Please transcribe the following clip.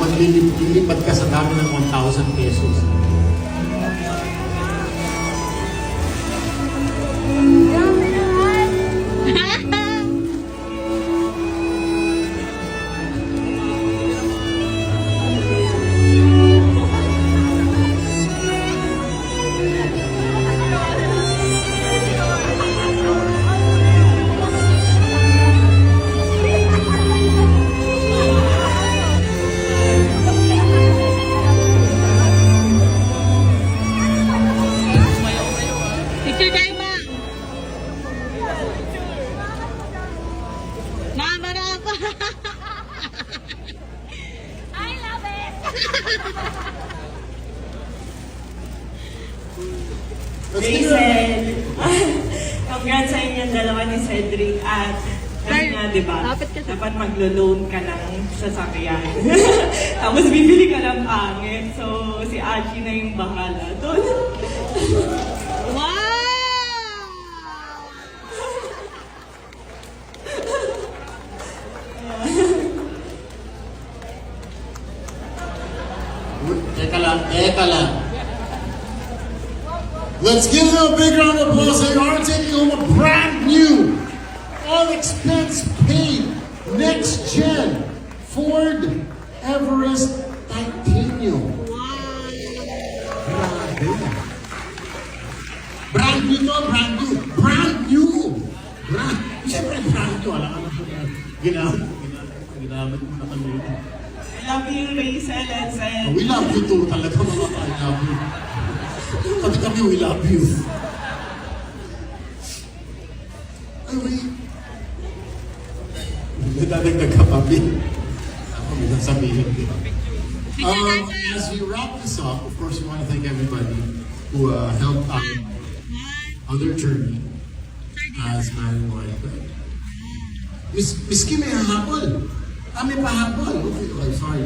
maglilipad ka sa dami ng 1,000 pesos. Picture tayo, ma! Ma, marapa! I love it! Jason, congrats sa inyong dalawa ni Cedric at kasi nga, di ba, dapat maglo-loan ka ng sasakyan. Tapos bibili ka ng pangit. So, si Achi na yung bahala doon. Wow! Teka lang. Let's give them a big round of applause. They are taking home a brand new, all expense paid, next gen Ford Everest Titanium. Grabe. Brand new to, brand new. Brand new. Siyempre brand new. Alam ka na. Ginamit mo na kanina. I love you, Rachel and Ced. We love you too. Talaga mga I love you. Kami, we love you. Ay, wait. Nadadagdag ka pa, Bin. Ako, may nasabihin ko. As we wrap this up, of course, we want to thank everybody who helped out on their journey as man and wife. Miss Kim, may hahapon. May pahapon. Okay, sorry.